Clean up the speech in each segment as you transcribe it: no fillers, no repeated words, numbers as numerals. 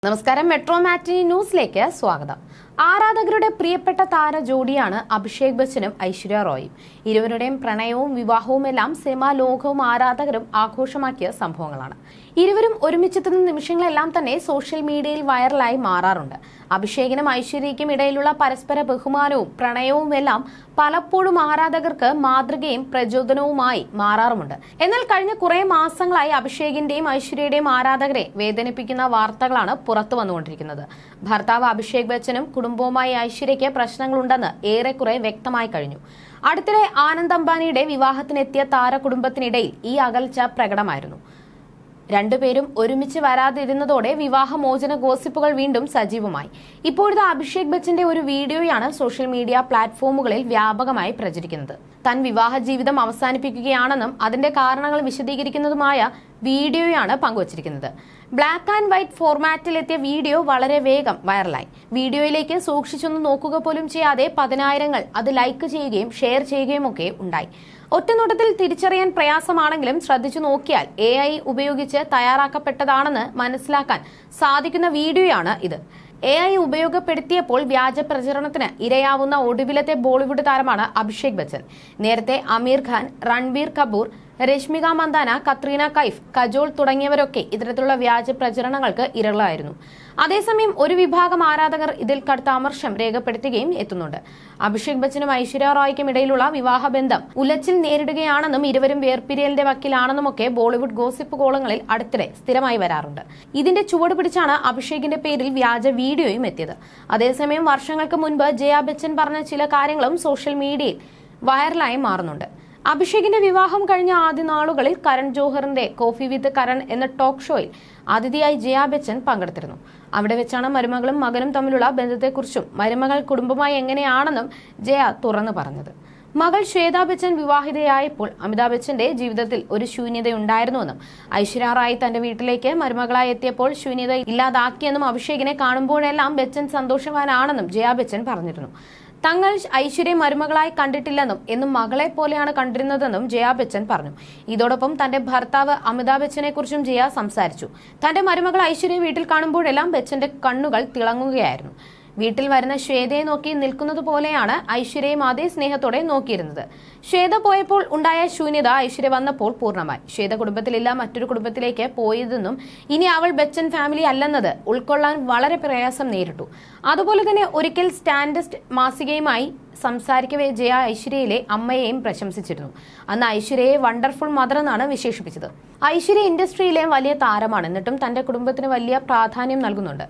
നമസ്കാരം, മെട്രോ മാറ്റിനി ന്യൂസിലേക്ക് സ്വാഗതം. ആരാധകരുടെ പ്രിയപ്പെട്ട താര ജോഡിയാണ് അഭിഷേക് ബച്ചനും ഐശ്വര്യ റോയും. ഇരുവരുടെയും പ്രണയവും വിവാഹവും എല്ലാം സിനിമാ ലോകവും ആരാധകരും ആഘോഷമാക്കിയ സംഭവങ്ങളാണ്. ഇരുവരും ഒരുമിച്ചെത്തുന്ന നിമിഷങ്ങളെല്ലാം തന്നെ സോഷ്യൽ മീഡിയയിൽ വൈറലായി മാറാറുണ്ട്. അഭിഷേകിനും ഐശ്വര്യയ്ക്കും ഇടയിലുള്ള പരസ്പര ബഹുമാനവും പ്രണയവും എല്ലാം പലപ്പോഴും ആരാധകർക്ക് മാതൃകയും പ്രചോദനവുമായി മാറാറുമുണ്ട്. എന്നാൽ കഴിഞ്ഞ കുറെ മാസങ്ങളായി അഭിഷേകിന്റെയും ഐശ്വര്യയുടെയും ആരാധകരെ വേദനിപ്പിക്കുന്ന വാർത്തകളാണ് പുറത്തു വന്നുകൊണ്ടിരിക്കുന്നത്. ഭർത്താവ് അഭിഷേക് ബച്ചനും കുടുംബവുമായി ഐശ്വര്യയ്ക്ക് പ്രശ്നങ്ങളുണ്ടെന്ന് ഏറെക്കുറെ വ്യക്തമായി കഴിഞ്ഞു. അടുത്തിടെ ആനന്ദ് അംബാനിയുടെ വിവാഹത്തിനെത്തിയ താരകുടുംബത്തിനിടയിൽ ഈ അകൽച്ച പ്രകടമായിരുന്നു. രണ്ടുപേരും ഒരുമിച്ച് വരാതിരുന്നതോടെ വിവാഹമോചന ഗോസിപ്പുകൾ വീണ്ടും സജീവമായി. ഇപ്പോഴത്തെ അഭിഷേക് ബച്ചന്റെ ഒരു വീഡിയോയാണ് സോഷ്യൽ മീഡിയ പ്ലാറ്റ്ഫോമുകളിൽ വ്യാപകമായി പ്രചരിക്കുന്നത്. താൻ വിവാഹ ജീവിതം അവസാനിപ്പിക്കുകയാണെന്നും അതിന്റെ കാരണങ്ങൾ വിശദീകരിക്കുന്നതുമായ വീഡിയോയാണ് പങ്കുവച്ചിരിക്കുന്നത്. ബ്ലാക്ക് ആൻഡ് വൈറ്റ് ഫോർമാറ്റിലെത്തിയ വീഡിയോ വളരെ വേഗം വൈറലായി. വീഡിയോയിലേക്ക് സൂക്ഷിച്ചൊന്ന് നോക്കുക പോലും ചെയ്യാതെ 10,000 അത് ലൈക്ക് ചെയ്യുകയും ഷെയർ ചെയ്യുകയും ഒക്കെ ഉണ്ടായി. ഒറ്റനോട്ടത്തിൽ തിരിച്ചറിയാൻ പ്രയാസമാണെങ്കിലും ശ്രദ്ധിച്ചു നോക്കിയാൽ AI ഉപയോഗിച്ച് തയ്യാറാക്കപ്പെട്ടതാണെന്ന് മനസ്സിലാക്കാൻ സാധിക്കുന്ന വീഡിയോയാണ് ഇത്. AI ഉപയോഗപ്പെടുത്തിയപ്പോൾ വ്യാജ പ്രചരണത്തിന് ഇരയാവുന്ന ഒടുവിലത്തെ ബോളിവുഡ് താരമാണ് അഭിഷേക് ബച്ചൻ. നേരത്തെ അമീർ ഖാൻ, രൺബീർ കപൂർ, രശ്മിക മന്ദാന, കത്രീന കൈഫ്, കജോൾ തുടങ്ങിയവരൊക്കെ ഇത്തരത്തിലുള്ള വ്യാജ പ്രചരണങ്ങൾക്ക് ഇരകളായിരുന്നു. അതേസമയം ഒരു വിഭാഗം ആരാധകർ ഇതിൽ കടുത്ത അമർഷം രേഖപ്പെടുത്തുകയും എത്തുന്നുണ്ട്. അഭിഷേക് ബച്ചനും ഐശ്വര്യ റോയ്ക്കും ഇടയിലുള്ള വിവാഹബന്ധം ഉലച്ചിൽ നേരിടുകയാണെന്നും ഇരുവരും വേർപിരിയലിന്റെ വക്കിലാണെന്നുമൊക്കെ ബോളിവുഡ് ഗോസിപ്പ് കോളങ്ങളിൽ അടുത്തിടെ സ്ഥിരമായി വരാറുണ്ട്. ഇതിന്റെ ചുവട് പിടിച്ചാണ് അഭിഷേകിന്റെ പേരിൽ വ്യാജ വീഡിയോയും എത്തിയത്. അതേസമയം വർഷങ്ങൾക്ക് മുൻപ് ജയ ബച്ചൻ പറഞ്ഞ ചില കാര്യങ്ങളും സോഷ്യൽ മീഡിയയിൽ വൈറലായി മാറുന്നുണ്ട്. അഭിഷേകിന്റെ വിവാഹം കഴിഞ്ഞ ആദ്യ നാളുകളിൽ കരൺ ജോഹറിന്റെ കോഫി വിത്ത് കരൺ എന്ന ടോക്ക് ഷോയിൽ അതിഥിയായി ജയ ബച്ചൻ പങ്കെടുത്തിരുന്നു. അവിടെ വെച്ചാണ് മരുമകളും മകനും തമ്മിലുള്ള ബന്ധത്തെക്കുറിച്ചും മരുമകൾ കുടുംബമായി എങ്ങനെയാണെന്നും ജയ തുറന്നു പറഞ്ഞത്. മകൾ ശ്വേതാ ബച്ചൻ വിവാഹിതയായപ്പോൾ അമിതാഭ് ബച്ചന്റെ ജീവിതത്തിൽ ഒരു ശൂന്യതയുണ്ടായിരുന്നുവെന്നും ഐശ്വര്യ റായ് തന്റെ വീട്ടിലേക്ക് മരുമകളായി എത്തിയപ്പോൾ ശൂന്യത ഇല്ലാതാക്കിയെന്നും അഭിഷേകിനെ കാണുമ്പോഴെല്ലാം ബച്ചൻ സന്തോഷവാനാണെന്നും ജയ ബച്ചൻ പറഞ്ഞിരുന്നു. തങ്ങൾ ഐശ്വര്യ മരുമകളായി കണ്ടിട്ടില്ലെന്നും എന്നും മകളെ പോലെയാണ് കണ്ടിരുന്നതെന്നും ജയ ബച്ചൻ പറഞ്ഞു. ഇതോടൊപ്പം തന്റെ ഭർത്താവ് അമിതാഭ് ബച്ചനെ കുറിച്ചും ജയ സംസാരിച്ചു. തന്റെ മരുമകൾ ഐശ്വര്യ വീട്ടിൽ കാണുമ്പോഴെല്ലാം ബച്ചന്റെ കണ്ണുകൾ തിളങ്ങുകയായിരുന്നു. വീട്ടിൽ വരുന്ന ശ്വേതയെ നോക്കി നിൽക്കുന്നത് പോലെയാണ് ഐശ്വര്യയും അതേ സ്നേഹത്തോടെ നോക്കിയിരുന്നത്. ശ്വേത പോയപ്പോൾ ഉണ്ടായ ശൂന്യത ഐശ്വര്യ വന്നപ്പോൾ പൂർണ്ണമായി. ശ്വേത കുടുംബത്തിലില്ല, മറ്റൊരു കുടുംബത്തിലേക്ക് പോയതെന്നും ഇനി അവൾ ബച്ചൻ ഫാമിലി അല്ലെന്നത് ഉൾക്കൊള്ളാൻ വളരെ പ്രയാസം നേരിട്ടു. അതുപോലെ തന്നെ ഒരിക്കൽ സ്റ്റാൻഡസ്റ്റ് മാസികയുമായി സംസാരിക്കവേ ജയ ഐശ്വര്യയിലെ അമ്മയെയും പ്രശംസിച്ചിരുന്നു. അന്ന് ഐശ്വര്യയെ വണ്ടർഫുൾ മദർ എന്നാണ് വിശേഷിപ്പിച്ചത്. ഐശ്വര്യ ഇൻഡസ്ട്രിയിലെ വലിയ താരമാണ്, എന്നിട്ടും തന്റെ കുടുംബത്തിന് വലിയ പ്രാധാന്യം നൽകുന്നുണ്ട്.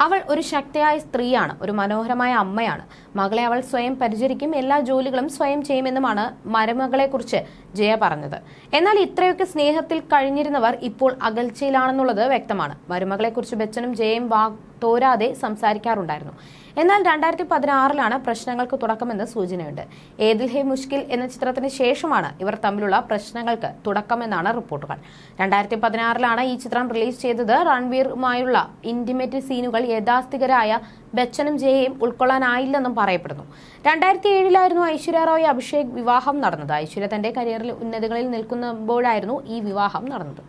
അവൾ ഒരു ശക്തിയായ സ്ത്രീയാണ്, ഒരു മനോഹരമായ അമ്മയാണ്. മകളെ അവൾ സ്വയം പരിചരിക്കും, എല്ലാ ജോലികളും സ്വയം ചെയ്യുമെന്നുമാണ് മരുമകളെ കുറിച്ച് ജയ പറഞ്ഞത്. എന്നാൽ ഇത്രയൊക്കെ സ്നേഹത്തിൽ കഴിഞ്ഞിരുന്നവർ ഇപ്പോൾ അകൽച്ചയിലാണെന്നുള്ളത് വ്യക്തമാണ്. മരുമകളെ കുറിച്ച് ബച്ചനും ജയയും തോരാതെ സംസാരിക്കാറുണ്ടായിരുന്നു. എന്നാൽ 2016 പ്രശ്നങ്ങൾക്ക് തുടക്കമെന്ന് സൂചനയുണ്ട്. ഏദിൽ ഹേ മുഷ്കിൽ എന്ന ചിത്രത്തിന് ശേഷമാണ് ഇവർ തമ്മിലുള്ള പ്രശ്നങ്ങൾക്ക് തുടക്കമെന്നാണ് റിപ്പോർട്ടുകൾ. 2016 ഈ ചിത്രം റിലീസ് ചെയ്തത്. രൺവീറുമായുള്ള ഇന്റിമേറ്റ് സീനുകൾ യാഥാസ്ഥികരായ ബച്ചനും ജയയും ഉൾക്കൊള്ളാനായില്ലെന്നും പറയപ്പെടുന്നു. 2007 ഐശ്വര്യ റോയ് അഭിഷേക് വിവാഹം നടന്നത്. ഐശ്വര്യ തന്റെ കരിയറിൽ ഉന്നതികളിൽ നിൽക്കുമ്പോഴായിരുന്നു ഈ വിവാഹം നടന്നത്.